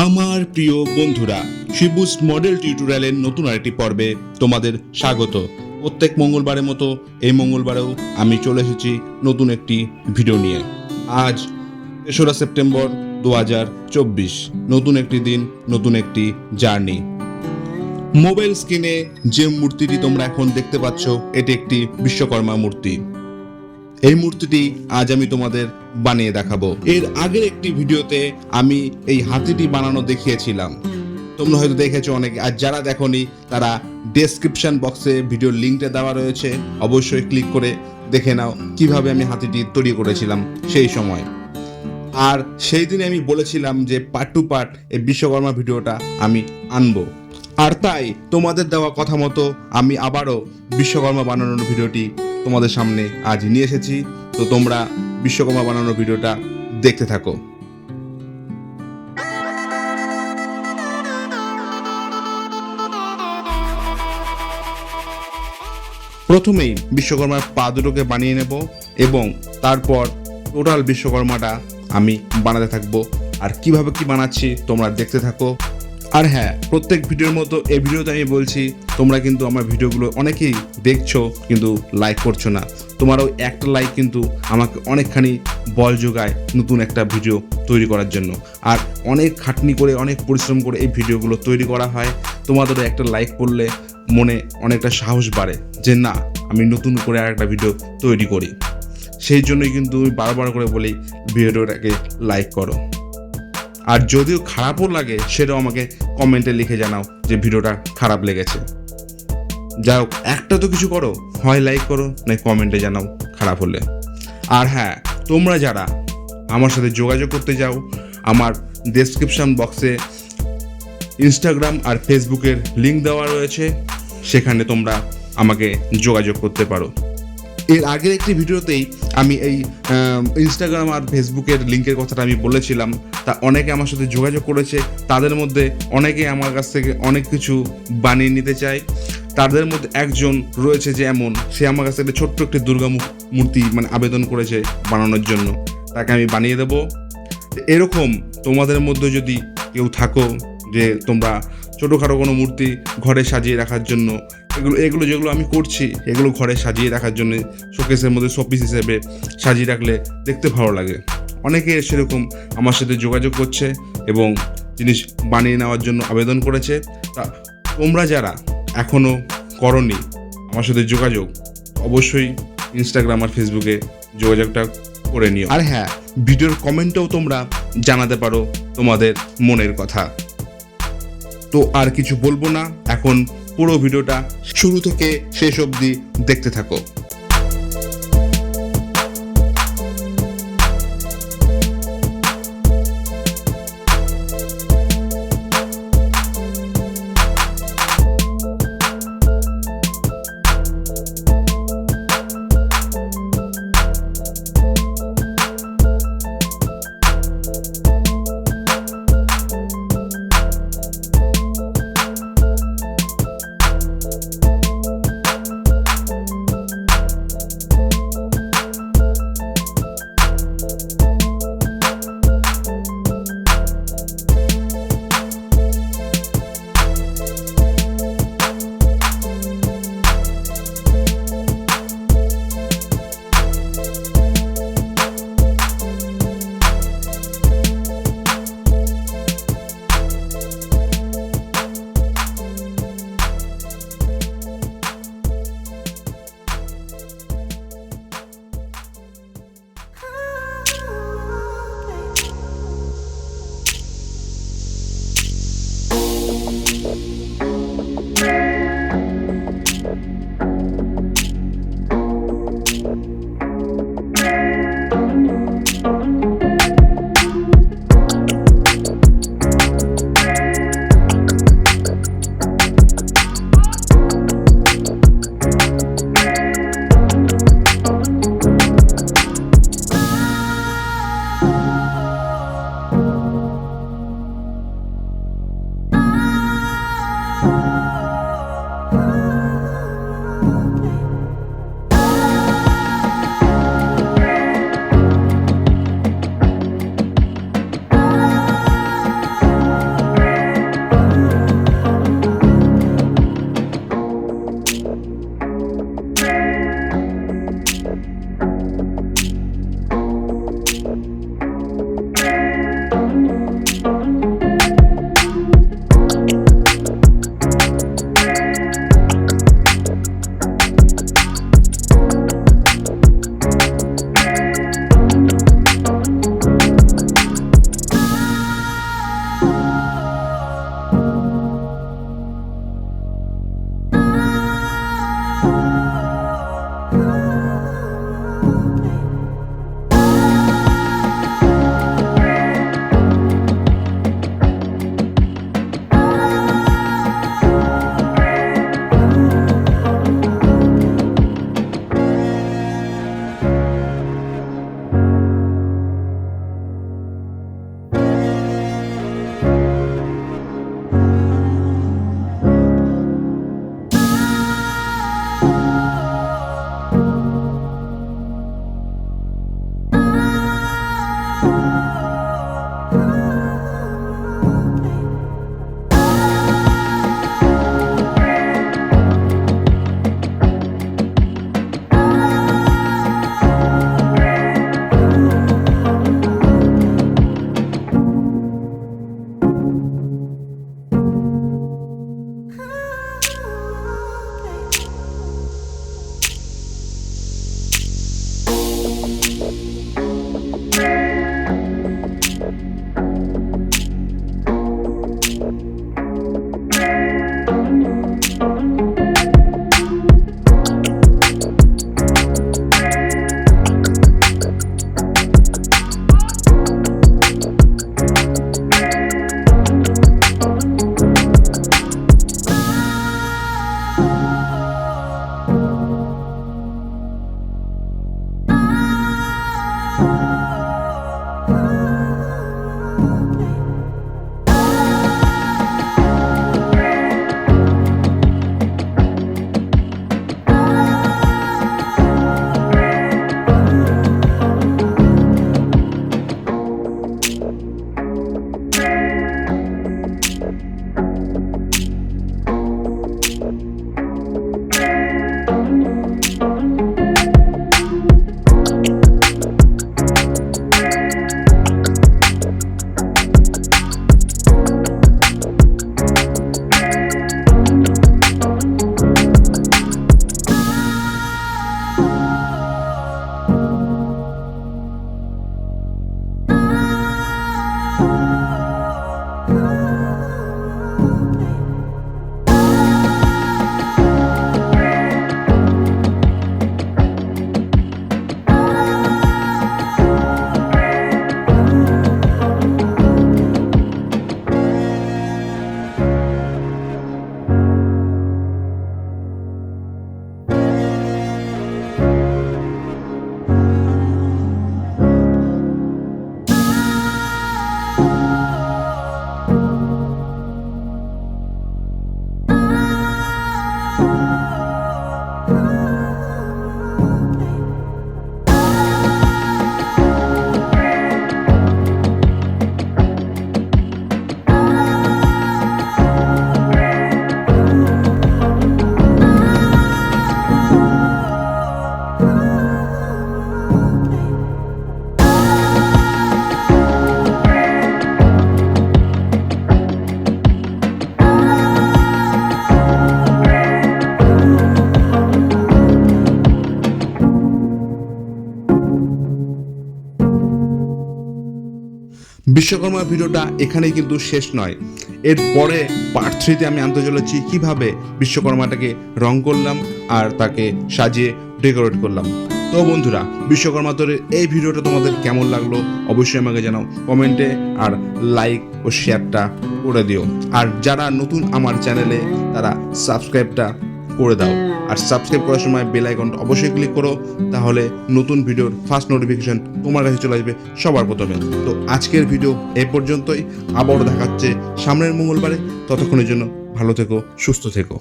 আমার প্রিয় বন্ধুরা, শিবুস্ট মডেল টিউটোরিয়ালের নতুন আরেকটি পর্বে তোমাদের স্বাগত। প্রত্যেক মঙ্গলবারের মতো এই মঙ্গলবারেও আমি চলে এসেছি নতুন একটি ভিডিও নিয়ে। আজ 3রা সেপ্টেম্বর 2024, নতুন একটি দিন, নতুন একটি জার্নি। মোবাইল স্ক্রিনে যে মূর্তিটি তোমরা এখন দেখতে পাচ্ছ, এটি একটি বিশ্বকর্মা মূর্তি। এই মূর্তিটি আজ আমি তোমাদের বানিয়ে দেখাবো। এর আগের একটি ভিডিওতে আমি এই হাতিটি বানানো দেখিয়েছিলাম, তোমরা হয়তো দেখেছো অনেকে। আর যারা দেখোনি তারা ডেসক্রিপশন বক্সে ভিডিওর লিঙ্কটা দেওয়া রয়েছে, অবশ্যই ক্লিক করে দেখে নাও কিভাবে আমি হাতিটি তৈরি করেছিলাম সেই সময়। আর সেই দিনে আমি বলেছিলাম যে পার্ট টু পার্ট এই বিশ্বকর্মা ভিডিওটা আমি আনবো। আর তাই তোমাদের দেওয়া কথা মতো আমি আবারও বিশ্বকর্মা বানানোর ভিডিওটি তোমাদের সামনে আজ নিয়ে এসেছি। তো তোমরা বিশ্বকর্মা বানানোর ভিডিওটা দেখতে থাকো। প্রথমেই বিশ্বকর্মার পা দুটোকে বানিয়ে নেব এবং তারপর টোটাল বিশ্বকর্মাটা আমি বানাতে থাকবো। আর কিভাবে কি বানাচ্ছি তোমরা দেখতে থাকো। আর হ্যাঁ, প্রত্যেক ভিডিওর মতো এই ভিডিওতে আমি বলছি, তোমরা কিন্তু আমার ভিডিওগুলো অনেকেই দেখছো কিন্তু লাইক করছো না। তোমারও একটা লাইক কিন্তু আমাকে অনেকখানি বল যোগায় নতুন একটা ভিডিও তৈরি করার জন্য। আর অনেক খাটনি করে, অনেক পরিশ্রম করে এই ভিডিওগুলো তৈরি করা হয়। তোমাদেরও একটা লাইক করলে মনে অনেকটা সাহস বাড়ে যে না, আমি নতুন করে আর একটা ভিডিও তৈরি করি। সেই জন্যই কিন্তু আমি বারবার করে বলি ভিডিওটাকে লাইক করো। আর যদিও খারাপও লাগে সেটাও আমাকে কমেন্টে লিখে জানাও যে ভিডিওটা খারাপ লেগেছে। যাই হোক, একটা তো কিছু করো, হয় লাইক করো না কমেন্টে জানাও খারাপ হলে। আর হ্যাঁ, তোমরা যারা আমার সাথে যোগাযোগ করতে যাও, আমার ডেসক্রিপশন বক্সে ইনস্টাগ্রাম আর ফেসবুকের লিঙ্ক দেওয়া রয়েছে, সেখানে তোমরা আমাকে যোগাযোগ করতে পারো। এর আগের একটি ভিডিওতেই আমি এই ইনস্টাগ্রাম আর ফেসবুকের লিঙ্কের কথাটা আমি বলেছিলাম। তা অনেকে আমার সাথে যোগাযোগ করেছে, তাদের মধ্যে অনেকে আমার কাছ থেকে অনেক কিছু বানিয়ে নিতে চায়। তাদের মধ্যে একজন রয়েছে যে এমন, সে আমার কাছে একটা ছোট্ট একটি দুর্গা মূর্তি আবেদন করেছে বানানোর জন্য, তাকে আমি বানিয়ে দেবো। এরকম তোমাদের মধ্যে যদি কেউ থাকো যে তোমরা ছোটোখাটো কোনো মূর্তি ঘরে সাজিয়ে রাখার জন্য, এগুলো যেগুলো আমি করছি, এগুলো ঘরে সাজিয়ে রাখার জন্য শোকেসের মধ্যে শোপিস হিসেবে সাজিয়ে রাখলে দেখতে ভালো লাগে, অনেকে সেরকম আমার সাথে যোগাযোগ করছে এবং জিনিস বানিয়ে নেওয়ার জন্য আবেদন করেছে। তা তোমরা যারা এখনও করনি আমার সাথে যোগাযোগ, অবশ্যই ইনস্টাগ্রাম আর ফেসবুকে যোগাযোগটা করে নিও। আর হ্যাঁ, ভিডিওর কমেন্টেও তোমরা জানাতে পারো তোমাদের মনের কথা। তো আর কিছু বলবো না, এখন পুরো ভিডিওটা শুরু থেকে শেষ অবধি দেখতে থাকো। বিশ্বকর্মা ভিডিওটা এখানেই কিন্তু শেষ নয়। এরপরে পার্ট 3তে আমি আনতে চলেছি কীভাবে বিশ্বকর্মাটাকে রং করলাম আর তাকে সাজিয়ে ডেকোরেট করলাম। তো বন্ধুরা, বিশ্বকর্মা তৈরির এই ভিডিওটা তোমাদের কেমন লাগলো অবশ্যই আমাকে জানাও কমেন্টে, আর লাইক ও শেয়ারটা করে দিও। আর যারা নতুন আমার চ্যানেলে তারা সাবস্ক্রাইবটা করে দাও, আর সাবস্ক্রাইব করার সময় বেল আইকনটা অবশ্যই ক্লিক করো, তাহলে নতুন ভিডিওর ফার্স্ট নোটিফিকেশন তোমার কাছে চলে আসবে সবার প্রথমে। তো আজকের ভিডিও এই পর্যন্তই, আবারও দেখা হচ্ছে সামনের মঙ্গলবারে। ততক্ষণের জন্য ভালো থেকো, সুস্থ থেকো।